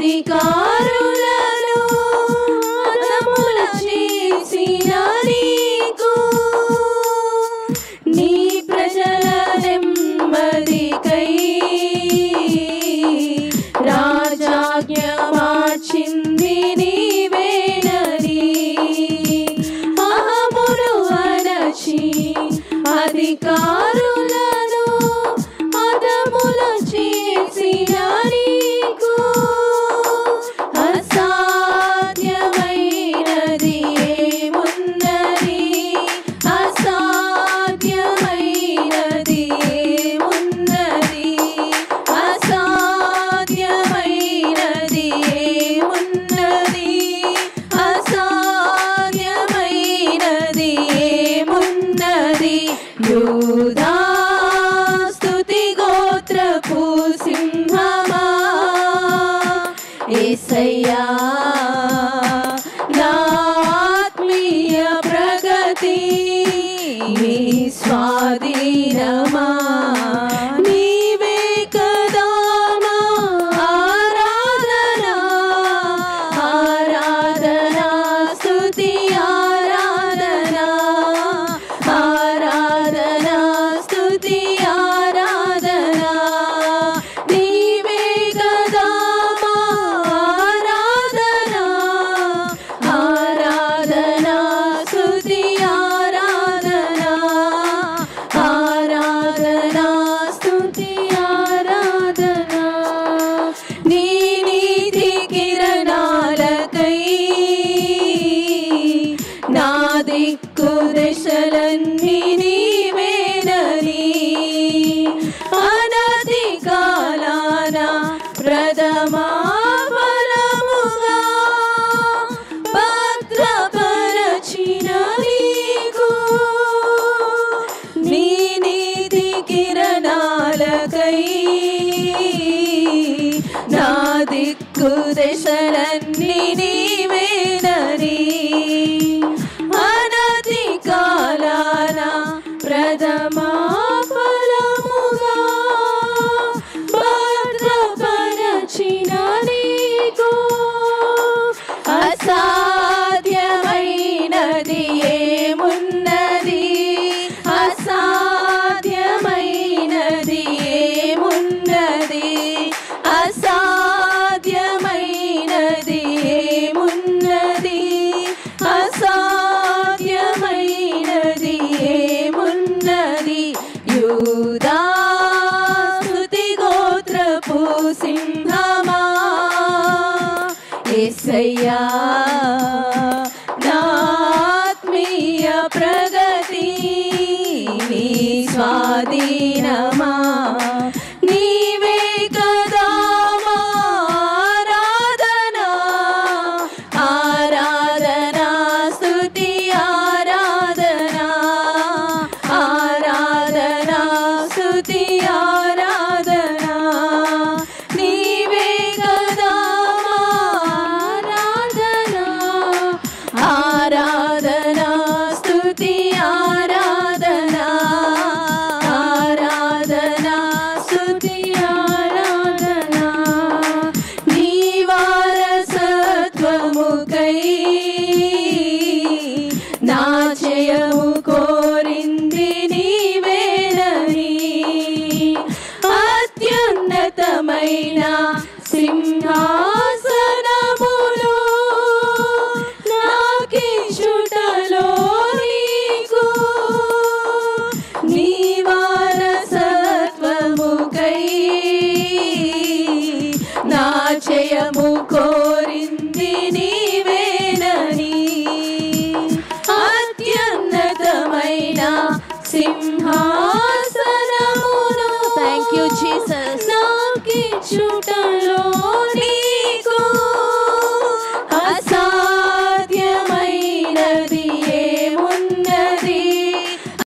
అధికారులను అదముల చేసిన నీకు నీ ప్రజల నెమ్మదికై రాజాజ్ఞ మార్చింది నీవేనని అహమును అణచి అధికారులను అదముల చేసిన నీకు అసాధ్యమైనది ఏమున్నది అసాధ్యమైనది ఏమున్నది అసాధ్యమైనది ఏమున్నది అసాధ్యమైనది ఏమున్నది యూదా స్తుతి గోత్రపు సింహమా యేసయ్యా నా ఆత్మీయ ప్రగతి నీ స్వాధీనమా నీవే కదా నా ఆరాధన ఆరాధన స్తుతి ఆరాధన ఆరాధన స్తుతి ఆరాధన నీవే కదా మా ఆరాధన ఆరాధన స్తుతి ఆరాధన ఆరాధన స్తుతి ఆరాధన నీ నీతి కిరణాలకై నా దిక్కు దశలన్నీ నీవేనని అనతి కాలాన ప్రథమా ఫలముగా భద్రపరచిన నీకు నీ నీతి కిరణాలకై నా దిక్కు దశలన్నీ నీవేనని అనతి కాలాన ప్రథమా ఫలముగా భద్రపరచిన నీకు అసాధ్యమైనది ఏమున్నది అసాధ్యమైనది ఏమున్నది అసాధ్యమైనది ఏమున్నది అసాధ్యమైనది ఏమున్నది యూదా స్తుతి గోత్రపు సింహమా యేసయ్యా నా ఆత్మీయ ప్రగతి నీ స్వాధీనమా నీవే కదా మా ఆరాధన ఆరాధన స్తుతి ఆరాధన ఆరాధన స్తుతి ఆరాధన నీవే కదా మా ఆరాధన ఆరాధన స్తుతి ఆరాధన ఆరాధన స్తుతి ఆరాధన నీ వారసత్వముకై నా జయము కోరింది నీవేనని అత్యున్నతమైన సింహాసనములు నాకిచ్చుటలో నీకు నీ వారసత్వముకై నా జయము కోరింది నీవేనని అత్యున్నతమైన సింహాసనమును థ్యాంక్ యూ జీసస్ నాకిచ్చుటలో